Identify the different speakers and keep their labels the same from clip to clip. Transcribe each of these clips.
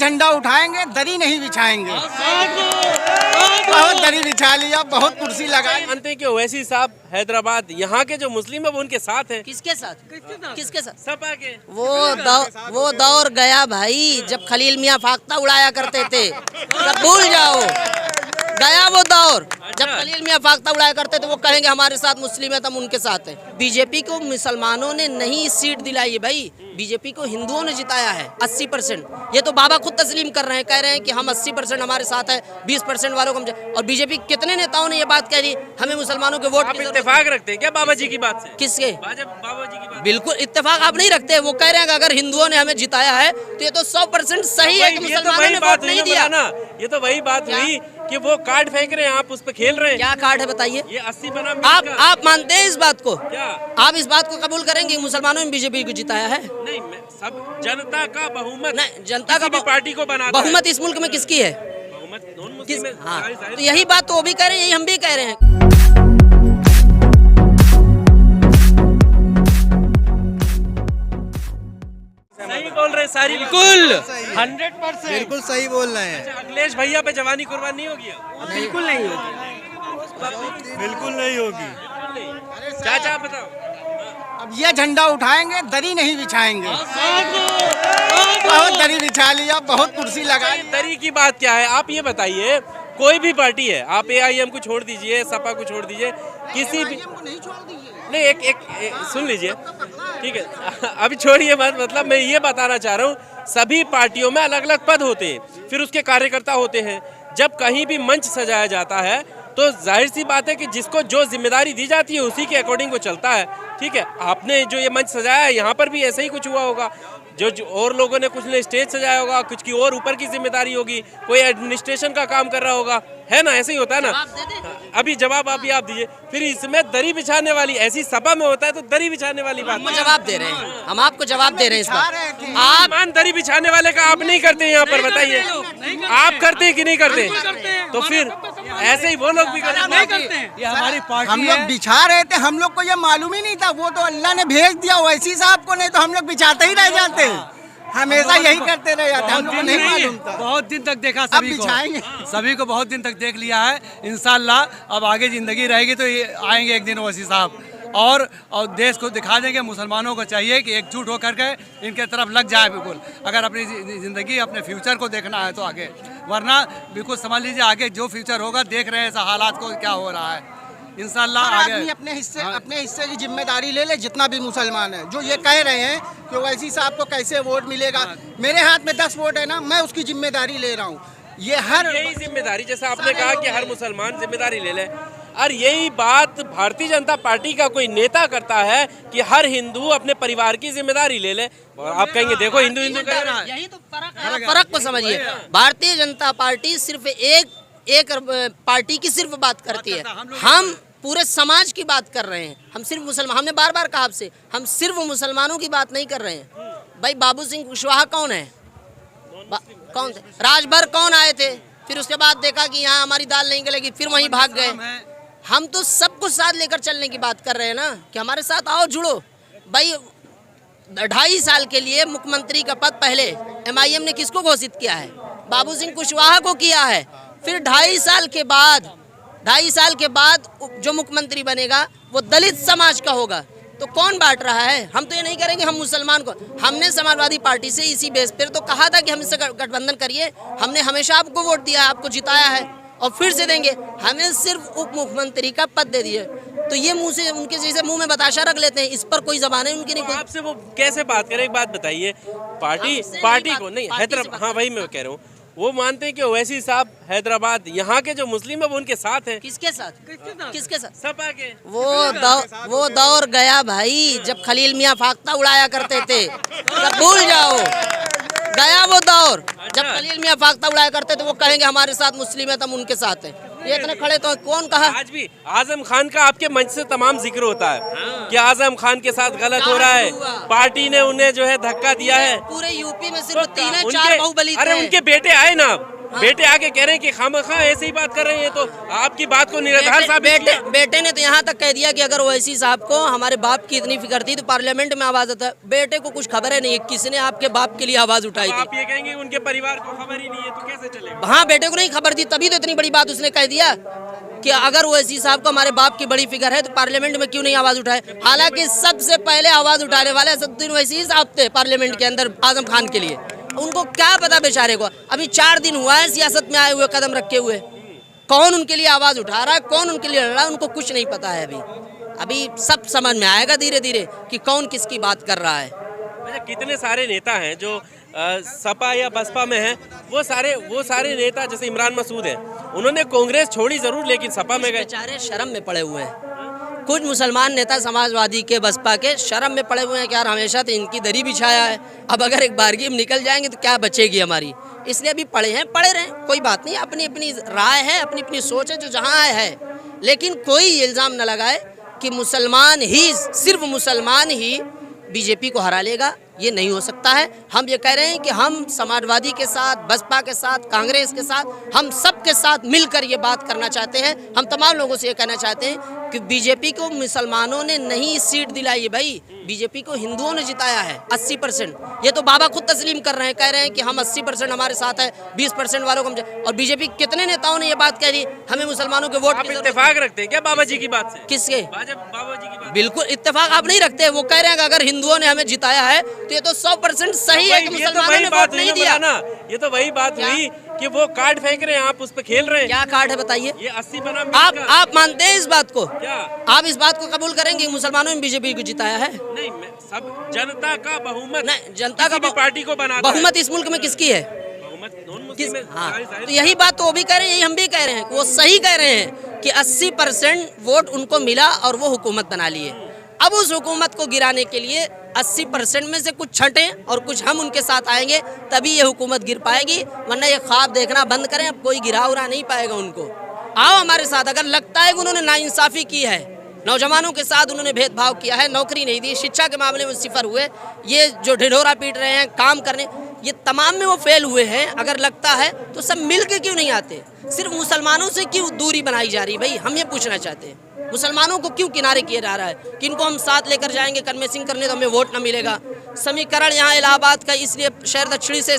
Speaker 1: झंडा उठाएंगे, दरी नहीं बिछाएंगे। बहुत दरी बिछा लिया, बहुत कुर्सी लगाई।
Speaker 2: मानते हैं कि ओवैसी साहब हैदराबाद यहाँ के जो मुस्लिम है वो उनके साथ हैं।
Speaker 3: किसके साथ? किसके साथ?
Speaker 2: सपा के।
Speaker 3: वो दौर गया भाई, जब खलील मियाँ फाख्ता उड़ाया करते थे। सब भूल जाओ, गया वो दौर जब खलील मियाँ फाख्ता उड़ाया करते थे। वो कहेंगे हमारे साथ मुस्लिम है तो हम उनके साथ हैं। बीजेपी को मुसलमानों ने नहीं सीट दिलाई है भाई, बीजेपी को हिंदुओं ने जिताया है 80%। ये तो बाबा खुद तस्लीम कर रहे हैं, कह रहे हैं कि हम 80% हमारे साथ है, 20% वालों को हम। और बीजेपी कितने नेताओं ने ये बात कह दी, हमें मुसलमानों के वोट।
Speaker 2: आप इत्तेफाक रखते हैं क्या बाबा जी की बात से?
Speaker 3: किसके?
Speaker 2: बाबा जी की बात।
Speaker 3: बिल्कुल इत्तेफाक आप नहीं रखते। वो कह रहे हैं कि अगर हिंदुओं ने हमें जिताया है तो ये तो 100% सही है कि मुसलमानों ने वोट नहीं दिया
Speaker 2: ना। ये तो वही बात हुई कि वो कार्ड फेंक रहे हैं, आप उस पर खेल रहे हैं।
Speaker 3: क्या कार्ड है बताइए?
Speaker 2: ये 80 बना।
Speaker 3: आप मानते हैं इस बात को?
Speaker 2: क्या
Speaker 3: आप इस बात को कबूल करेंगे मुसलमानों ने बीजेपी को जिताया है?
Speaker 2: नहीं, सब जनता का बहुमत।
Speaker 3: नहीं, जनता का
Speaker 2: पार्टी को बना
Speaker 3: बहुमत इस मुल्क में किसकी है?
Speaker 2: बहुमत नॉन
Speaker 3: किस?
Speaker 2: मुस्लिम है।
Speaker 3: हाँ, तो यही बात तो वो भी कह रहे हैं, यही हम भी कह रहे हैं।
Speaker 2: सही बोल रहे हैं सारी।
Speaker 4: बिल्कुल
Speaker 1: 100% बिल्कुल सही बोल रहे हैं।
Speaker 2: अखिलेश भैया पे जवानी कुर्बान नहीं होगी?
Speaker 4: बिल्कुल नहीं होगी,
Speaker 1: बिल्कुल नहीं होगी।
Speaker 2: चाचा आप बताओ।
Speaker 1: अब ये झंडा उठाएंगे, दरी नहीं बिछाएंगे। बहुत दरी बिछा लिया, बहुत कुर्सी लगाई।
Speaker 2: दरी की बात क्या है आप ये बताइए। कोई भी पार्टी है, आप AIM को छोड़ दीजिए, सपा को छोड़ दीजिए, किसी भी
Speaker 1: नहीं छोड़ दीजिए।
Speaker 2: नहीं, एक सुन लीजिए, ठीक है। अभी छोड़िए मत, मतलब मैं ये बताना चाह रहा हूँ सभी पार्टियों में अलग अलग पद होते हैं, फिर उसके कार्यकर्ता होते हैं। जब कहीं भी मंच सजाया जाता है तो जाहिर सी बात है कि जिसको जो जिम्मेदारी दी जाती है उसी के अकॉर्डिंग वो चलता है। ठीक है, आपने जो ये मंच सजाया है यहाँ पर भी ऐसा ही कुछ हुआ होगा। जो और लोगों ने कुछ ने स्टेज सजाया होगा, कुछ की और ऊपर की जिम्मेदारी होगी, कोई एडमिनिस्ट्रेशन का काम कर रहा होगा, है ना? ऐसे ही होता है ना। अभी जवाब आप दीजिए। फिर इसमें दरी बिछाने वाली, ऐसी सभा में होता है तो दरी बिछाने वाली बात।
Speaker 3: हम जवाब दे रहे हैं, हम आपको जवाब दे रहे हैं इस बात।
Speaker 2: आप मान दरी बिछाने वाले का आप नहीं करते यहाँ पर, बताइए आप करते हैं कि नहीं करते? तो फिर ऐसे ही वो लोग भी करते हैं।
Speaker 4: ये हमारी पार्टी
Speaker 1: हम लोग बिछा रहे थे, हम लोग को ये मालूम ही नहीं था। वो तो अल्लाह ने भेज दिया वैसी साहब को, नहीं तो हम लोग बिछाते ही रह जाते। हमेशा यही करते रह जाते, हम लोग को नहीं मालूम था।
Speaker 4: बहुत दिन तक देखा
Speaker 1: अब
Speaker 4: सभी को,
Speaker 1: बिछाएंगे।
Speaker 4: सभी को बहुत दिन तक देख लिया है। इंशाल्लाह अब आगे जिंदगी रहेगी तो ये आएंगे एक दिन ओवैसी साहब, और देश को दिखा देंगे। मुसलमानों को चाहिए कि एकजुट होकर के इनके तरफ लग जाए बिल्कुल, अगर अपनी ज़िंदगी अपने फ्यूचर को देखना है तो आगे। वरना बिल्कुल समझ लीजिए आगे जो फ्यूचर होगा, देख रहे हैं ऐसा हालात को क्या हो रहा है। इंशाल्लाह आगे
Speaker 1: अपने हिस्से की जिम्मेदारी ले ले, जितना भी मुसलमान है। जो ये कह रहे हैं कि ओवैसी साहब को कैसे वोट मिलेगा, मेरे हाथ में 10 वोट है ना, मैं उसकी जिम्मेदारी ले रहा हूँ। ये यही
Speaker 2: जिम्मेदारी, जैसा आपने कहा कि हर मुसलमान जिम्मेदारी ले ले, और यही बात भारतीय जनता पार्टी का कोई नेता करता है कि हर हिंदू अपने परिवार की जिम्मेदारी ले ले। और आप कहेंगे देखो हिंदू कर रहा है।
Speaker 3: यही तो फर्क को समझिए। भारतीय जनता पार्टी सिर्फ एक पार्टी की सिर्फ बात करती है, हम पूरे समाज की बात कर रहे हैं। हम सिर्फ मुसलमान, हमने बार बार कहा आपसे, हम सिर्फ मुसलमानों की बात नहीं कर रहे हैं। भाई बाबू सिंह कुशवाहा कौन है? कौन थे? राजभर कौन आए थे? फिर उसके बाद देखा कि यहाँ हमारी दाल नहीं गलेगी, फिर वहीं भाग गए। हम तो सबको साथ लेकर चलने की बात कर रहे हैं ना, कि हमारे साथ आओ, जुड़ो। भाई 2.5 साल के लिए मुख्यमंत्री का पद पहले MIM ने किसको घोषित किया है? बाबू सिंह कुशवाहा को किया है। फिर 2.5 साल के बाद जो मुख्यमंत्री बनेगा वो दलित समाज का होगा। तो कौन बांट रहा है? हम तो ये नहीं करेंगे हम मुसलमान को। हमने समाजवादी पार्टी से इसी बेस पर तो कहा था कि हम इससे गठबंधन करिए। हमने हमेशा आपको वोट दिया है, आपको जिताया है और फिर से देंगे। हमें सिर्फ उप मुख्यमंत्री का पद दे दिए, तो ये मुंह से उनके जैसे मुंह में बताशा रख लेते हैं। इस पर कोई जबान है उनकी नहीं।
Speaker 2: तो आपसे वो कैसे बात करें? एक बात बताइए, पार्टी को नहीं, हैदराबाद, हाँ भाई मैं कह रहा हूँ, वो मानते हैं कि ओवैसी साहब हैदराबाद यहाँ के जो मुस्लिम है वो उनके साथ हैं।
Speaker 3: किसके साथ? किसके साथ?
Speaker 2: सपा के।
Speaker 3: वो दौर गया भाई, जब खलील मियाँ फाख्ता उड़ाया करते थे। सब भूल जाओ, गया वो दौर जब खलील मियाँ फाख्ता उड़ाया करते थे। वो कहेंगे हमारे साथ मुस्लिम है तो हम उनके साथ हैं। ये इतने खड़े तो कौन कहा?
Speaker 2: आज भी आजम खान का आपके मंच से तमाम जिक्र होता है कि आजम खान के साथ गलत हो रहा है, पार्टी ने उन्हें जो है धक्का दिया है।
Speaker 3: पूरे यूपी में सिर्फ 3-4 बाहुबली थे।
Speaker 2: अरे उनके बेटे आए ना, बेटे आके कह रहे हैं कि खामखा ऐसे ही बात कर रहे हैं, तो आपकी बात को निराधार साबित किया।
Speaker 3: बेटे ने तो यहाँ तक कह दिया कि अगर ओवैसी साहब को हमारे बाप की इतनी फिक्र थी तो पार्लियामेंट में आवाज आता। बेटे को कुछ खबर है नहीं किसने आपके बाप के लिए आवाज उठाई थी।
Speaker 2: आप ये कहेंगे उनके परिवार को खबर ही नहीं है तो कैसे चलेगा?
Speaker 3: हाँ, बेटे को नहीं खबर थी तभी तो इतनी बड़ी बात उसने कह दिया कि अगर ओवैसी साहब को हमारे बाप की बड़ी फिक्र है तो पार्लियामेंट में क्यों नहीं आवाज उठाए। हालांकि सबसे पहले आवाज उठाने वाले असदुद्दीन ओवैसी साहब थे पार्लियामेंट के अंदर आजम खान के लिए। उनको क्या पता बेचारे को, अभी 4 दिन हुआ है सियासत में आए हुए कदम रखे हुए, कौन उनके लिए आवाज उठा रहा है, कौन उनके लिए लड़ रहा है, उनको कुछ नहीं पता है। अभी सब समझ में आएगा धीरे धीरे कि कौन किसकी बात कर रहा है।
Speaker 2: अच्छा, कितने सारे नेता हैं जो सपा या बसपा में हैं, वो सारे नेता जैसे इमरान मसूद हैं, उन्होंने कांग्रेस छोड़ी जरूर लेकिन सपा में गए।
Speaker 3: बेचारे शर्म में पड़े हुए हैं। कुछ मुसलमान नेता समाजवादी के बसपा के शर्म में पड़े हुए हैं कि यार हमेशा तो इनकी दरी बिछाया है, अब अगर एक बारगी हम निकल जाएंगे तो क्या बचेगी हमारी, इसलिए अभी पड़े रहें, कोई बात नहीं। अपनी अपनी राय है, अपनी अपनी सोच है, जो जहाँ है। लेकिन कोई इल्ज़ाम न लगाए कि मुसलमान ही, सिर्फ मुसलमान ही बीजेपी को हरा लेगा, ये नहीं हो सकता है। हम ये कह रहे हैं कि हम समाजवादी के साथ, बसपा के साथ, कांग्रेस के साथ, हम सब के साथ मिलकर ये बात करना चाहते हैं। हम तमाम लोगों से ये कहना चाहते हैं कि बीजेपी को मुसलमानों ने नहीं सीट दिलाई है भाई, बीजेपी को हिंदुओं ने जिताया है 80%। ये तो बाबा खुद तस्लीम कर रहे हैं, कह रहे हैं कि हम 80% हमारे साथ है, 20% वालों को हम। और बीजेपी कितने नेताओं ने ये बात कह दी हमें मुसलमानों के वोट।
Speaker 2: आप इत्तेफाक रखते हैं क्या बाबा जी की बात से?
Speaker 3: किसके?
Speaker 2: बाबा जी की बात।
Speaker 3: बिल्कुल इत्तेफाक आप नहीं रखते। वो कह रहे हैं कि अगर हिंदुओं ने हमें जिताया है तो ये तो 100% सही है कि मुसलमानों ने वोट नहीं दिया
Speaker 2: ना। ये तो वही बात हुई कि वो कार्ड फेंक रहे हैं, आप उस पर खेल रहे हैं।
Speaker 3: क्या कार्ड है बताइए?
Speaker 2: ये 80 बनाम
Speaker 3: आप मानते हैं इस बात को?
Speaker 2: क्या
Speaker 3: आप इस बात को कबूल करेंगे कि मुसलमानों ने बीजेपी को जिताया है?
Speaker 2: नहीं, सब जनता का बहुमत,
Speaker 3: नहीं, जनता का
Speaker 2: पार्टी को बनाता
Speaker 3: बहुमत इस मुल्क में किसकी है?
Speaker 2: किस?
Speaker 3: हाँ, तो यही बात तो वो भी कह रहे हैं, यही हम भी कह रहे हैं। वो सही कह रहे हैं कि 80% वोट उनको मिला और वो हुकूमत बना लिए। अब उस हुकूमत को गिराने के लिए 80% में से कुछ छटें और कुछ हम उनके साथ आएंगे, तभी ये हुकूमत गिर पाएगी। वरना ये ख्वाब देखना बंद करें, अब कोई गिरा उरा नहीं पाएगा उनको। आओ हमारे साथ। अगर लगता है कि उन्होंने नाइंसाफ़ी की है, नौजवानों के साथ उन्होंने भेदभाव किया है, नौकरी नहीं दी, शिक्षा के मामले में सिफर हुए, ये जो ढिढोरा पीट रहे हैं काम करने, ये तमाम में वो फेल हुए हैं। अगर लगता है तो सब मिल के क्यों नहीं आते? सिर्फ मुसलमानों से क्यों दूरी बनाई जा रही है भाई? हम ये पूछना चाहते हैं। मुसलमानों को क्यों किनारे किया जा रहा है कि इनको हम साथ लेकर जाएंगे कन्वेंसिंग करने तो हमें वोट न मिलेगा। समीकरण यहाँ इलाहाबाद का इसलिए शहर दक्षिणी से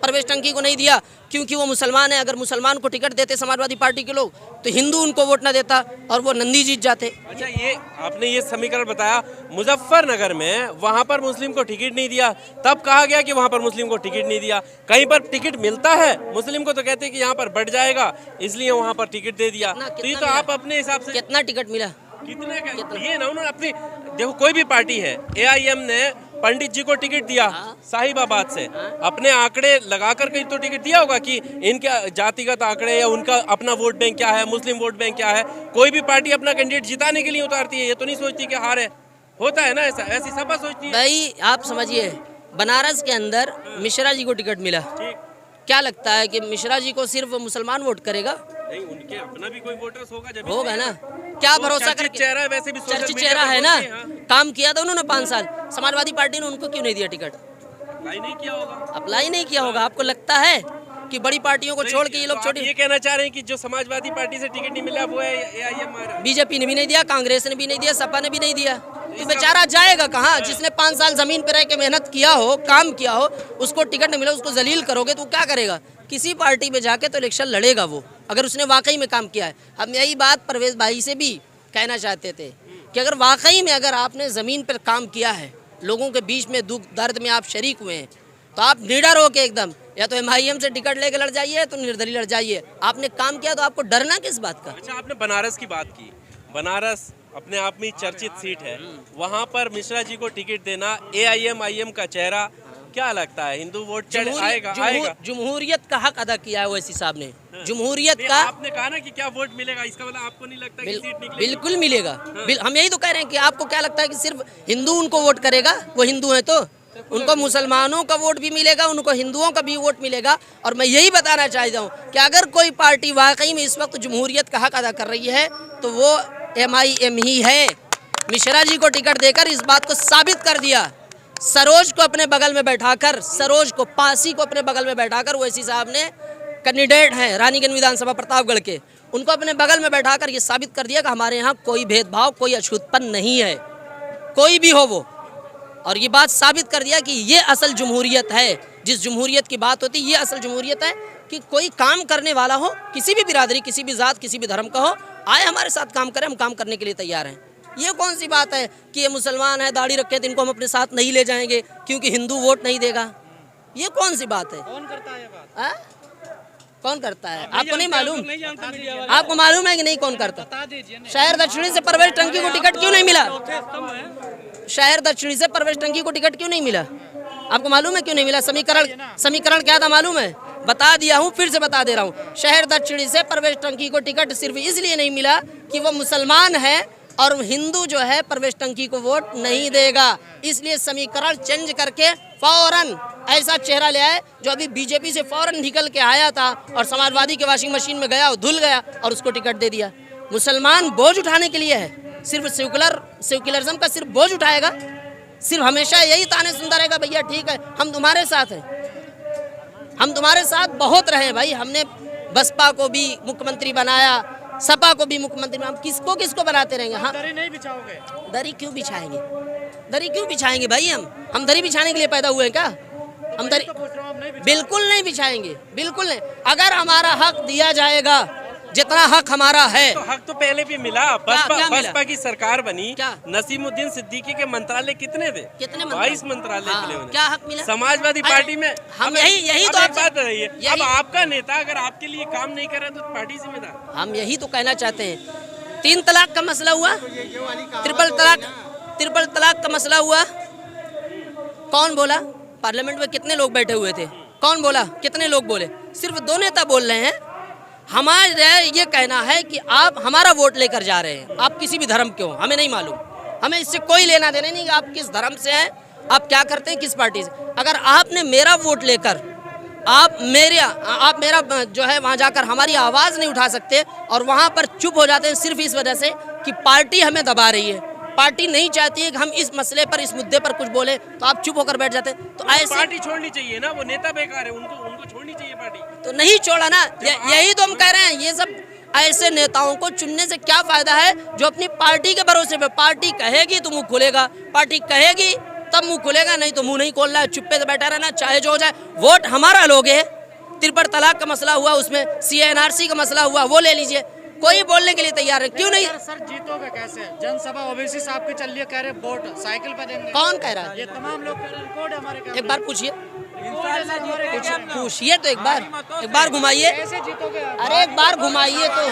Speaker 3: परवेश टंकी को नहीं दिया क्योंकि वो मुसलमान है। अगर मुसलमान को टिकट देते समाजवादी पार्टी के लोग तो हिंदू उनको वोट न देता और वो नंदी जीत जाते।
Speaker 2: अच्छा, ये आपने ये समीकरण बताया, मुजफ्फरनगर में वहाँ पर मुस्लिम को टिकट नहीं दिया, तब कहा गया कि वहाँ पर मुस्लिम को टिकट नहीं दिया। कहीं पर टिकट मिलता है मुस्लिम को तो कहते हैं कि यहाँ पर बढ़ जाएगा, इसलिए वहाँ पर टिकट दे दिया। तो ये तो आप अपने हिसाब से
Speaker 3: कितना टिकट मिला?
Speaker 2: कितने का ये ना, उन्होंने अपनी, देखो कोई भी पार्टी है, AIM ने पंडित जी को टिकट दिया साहिबाबाद से, अपने आंकड़े लगाकर कहीं तो टिकट दिया होगा कि इनके जातिगत आंकड़े या उनका अपना वोट बैंक क्या है, मुस्लिम वोट बैंक क्या है। कोई भी पार्टी अपना कैंडिडेट जिताने के लिए उतारती है, ये तो नहीं सोचती कि हार है। होता है ना ऐसा, ऐसी सपा सोचती है।
Speaker 3: भाई आप समझिए, बनारस के अंदर मिश्रा जी को टिकट मिला, क्या लगता है कि मिश्रा जी को सिर्फ मुसलमान वोट करेगा?
Speaker 2: नहीं, उनके अपना भी कोई वोटर्स होगा,
Speaker 3: होगा ना। क्या भरोसा करके?
Speaker 2: चेहरा वैसे भी
Speaker 3: चर्चित चेहरा है ना, काम किया था उन्होंने 5 साल। समाजवादी पार्टी ने उनको क्यों नहीं दिया टिकट?
Speaker 2: अप्लाई नहीं किया होगा।
Speaker 3: अप्लाई नहीं किया होगा। आपको लगता है कि बड़ी पार्टियों को छोड़ के ये लोग छोटे?
Speaker 2: ये कहना चाह रहे हैं कि जो समाजवादी पार्टी से टिकट नहीं मिला वो है AIM।
Speaker 3: बीजेपी ने भी नहीं दिया, कांग्रेस ने भी नहीं दिया, सपा ने भी नहीं दिया, तो बेचारा जाएगा कहाँ? जिसने 5 साल जमीन पर रह के मेहनत किया हो, काम किया हो, उसको टिकट नहीं मिला, उसको जलील करोगे तो क्या करेगा? किसी पार्टी में जाके तो इलेक्शन लड़ेगा वो, अगर उसने वाकई में काम किया है। हम यही बात परवेज भाई से भी कहना चाहते थे कि अगर वाकई में अगर आपने ज़मीन पर काम किया है, लोगों के बीच में दुख दर्द में आप शरीक हुए हैं, तो आप निडर हो के एकदम या तो MIM से टिकट लेके लड़ जाइए तो निर्दलीय लड़ जाइए। आपने काम किया तो आपको डरना किस बात का?
Speaker 2: अच्छा, आपने बनारस की बात की। बनारस अपने आप में चर्चित सीट है, वहाँ पर मिश्रा जी को टिकट देना, AIM का चेहरा, क्या लगता है हिंदू वोट चढ़ आएगा?
Speaker 3: जमहूरियत का हक अदा किया है ओवैसी साहब ने। जमहूरियत का
Speaker 2: आपने कहा ना कि क्या वोट मिलेगा, इसका मतलब आपको नहीं लगता कि सीट निकलेगी?
Speaker 3: बिल्कुल मिलेगा। हम यही तो कह रहे हैं कि आपको क्या लगता है कि सिर्फ हिंदू उनको वोट करेगा? वो हिंदू है तो उनको मुसलमानों का वोट भी मिलेगा, उनको हिंदुओं का भी वोट मिलेगा। और मैं यही बताना चाहता हूँ कि अगर कोई पार्टी वाकई में इस वक्त जमहूरियत का हक अदा कर रही है तो वो MIM ही है। मिश्रा जी को टिकट देकर इस बात को साबित कर दिया। सरोज को अपने बगल में बैठाकर, सरोज को, पासी को अपने बगल में बैठाकर ओवैसी साहब ने कैंडिडेट हैं रानीगंज विधानसभा प्रतापगढ़ के, उनको अपने बगल में बैठाकर ये साबित कर दिया कि हमारे यहाँ कोई भेदभाव, कोई अछूतपन नहीं है, कोई भी हो वो। और ये बात साबित कर दिया कि ये असल जमहूरियत है। जिस जमहूरियत की बात होती है, ये असल जमहूरियत है कि कोई काम करने वाला हो, किसी भी बिरादरी, किसी भी जात, किसी भी धर्म का हो, आए हमारे साथ काम करें, हम काम करने के लिए तैयार हैं। ये कौन सी बात है कि ये मुसलमान है, दाढ़ी रखे तो इनको हम अपने साथ नहीं ले जाएंगे क्योंकि हिंदू वोट नहीं देगा? ये कौन सी बात है? कौन करता है ये बात? कौन करता है? आपको नहीं मालूम? आपको मालूम है कि नहीं कौन करता? शहर दक्षिणी से परवेश टंकी को टिकट क्यों नहीं मिला? शहर दक्षिणी से परवेश टंकी को टिकट क्यों नहीं मिला? आपको मालूम है क्यों नहीं मिला? समीकरण क्या था मालूम है? बता दिया हूँ, फिर से बता दे रहा हूँ। शहर दक्षिणी से परवेश टंकी को टिकट सिर्फ इसलिए नहीं मिला कि वो मुसलमान है और हिंदू जो है परवेश टंकी को वोट नहीं देगा, इसलिए समीकरण चेंज करके फौरन ऐसा चेहरा ले आए जो अभी बीजेपी से फौरन निकल के आया था और समाजवादी के वॉशिंग मशीन में गया और धुल गया और उसको टिकट दे दिया। मुसलमान बोझ उठाने के लिए है, सिर्फ सेकुलरिज्म का सिर्फ बोझ उठाएगा, सिर्फ हमेशा यही ताने सुनता रहेगा, भैया ठीक है हम तुम्हारे साथ हैं, हम तुम्हारे साथ बहुत रहे भाई। हमने बसपा को भी मुख्यमंत्री बनाया, सपा को भी मुख्यमंत्री, हम किसको किसको बनाते रहेंगे? हाँ, दरी नहीं बिछाओगे? दरी क्यों बिछाएंगे? दरी क्यों बिछाएंगे भाई? हम दरी बिछाने के लिए पैदा हुए हैं क्या? हम दरी बिल्कुल नहीं बिछाएंगे, बिल्कुल नहीं। अगर हमारा हक दिया जाएगा, जितना हक हमारा है,
Speaker 2: तो हक तो पहले भी मिला। बसपा की सरकार बनी, नसीमुद्दीन सिद्दीकी के मंत्रालय कितने थे?
Speaker 3: कितने?
Speaker 2: 22 मंत्रालय मिले उन्हें।
Speaker 3: क्या हक मिला?
Speaker 2: समाजवादी पार्टी में
Speaker 3: हम यही तो
Speaker 2: बात रही है। अब आपका नेता अगर आपके लिए काम नहीं कर रहा तो पार्टी जिम्मेदार।
Speaker 3: हम यही तो कहना चाहते हैं। 3 तलाक का मसला हुआ, ट्रिपल तलाक का मसला हुआ, कौन बोला? पार्लियामेंट में कितने लोग बैठे हुए थे? कौन बोला? कितने लोग बोले? सिर्फ 2 नेता बोल रहे हैं। हमारा ये कहना है कि आप हमारा वोट लेकर जा रहे हैं, आप किसी भी धर्म के हो, हमें नहीं मालूम, हमें इससे कोई लेना देना नहीं कि आप किस धर्म से हैं, आप क्या करते हैं, किस पार्टी से। अगर आपने मेरा वोट लेकर आप मेरा जो है वहाँ जाकर हमारी आवाज़ नहीं उठा सकते और वहाँ पर चुप हो जाते हैं सिर्फ इस वजह से कि पार्टी हमें दबा रही है, पार्टी नहीं चाहती है कि हम इस मसले पर, इस मुद्दे पर कुछ बोले, तो आप चुप होकर बैठ जाते हैं। तो ऐसे
Speaker 2: पार्टी छोड़नी चाहिए ना, वो नेता बेकार है, उनको छोड़नी चाहिए पार्टी।
Speaker 3: तो नहीं छोड़ा ना, यही तो हम कह रहे हैं। ये सब ऐसे नेताओं को चुनने से क्या फायदा है जो अपनी पार्टी के भरोसे पे, पार्टी कहेगी तो मुंह खुलेगा, पार्टी कहेगी तब मुंह खुलेगा, नहीं तो मुंह नहीं खोलना है, चुप्पे से बैठा रहना, चाहे जो हो जाए। वोट हमारा लोगे, ट्रिपल तलाक का मसला हुआ, उसमें CNRC का मसला हुआ, वो ले लीजिए, कोई बोलने के लिए तैयार है, क्यों नहीं?
Speaker 5: सर जीतोगे कैसे? जनसभा ओबीसी साहब की चल रही है, कह रहे वोट साइकिल पे देंगे।
Speaker 3: कौन कह रहा है?
Speaker 5: ये तमाम लोग कह रहे हैं, रिकॉर्ड है हमारे कैमरे।
Speaker 3: एक बार पूछिए तो एक बार घुमाइए।
Speaker 5: कैसे जीतोगे?
Speaker 3: अरे एक बार घुमाइए तो।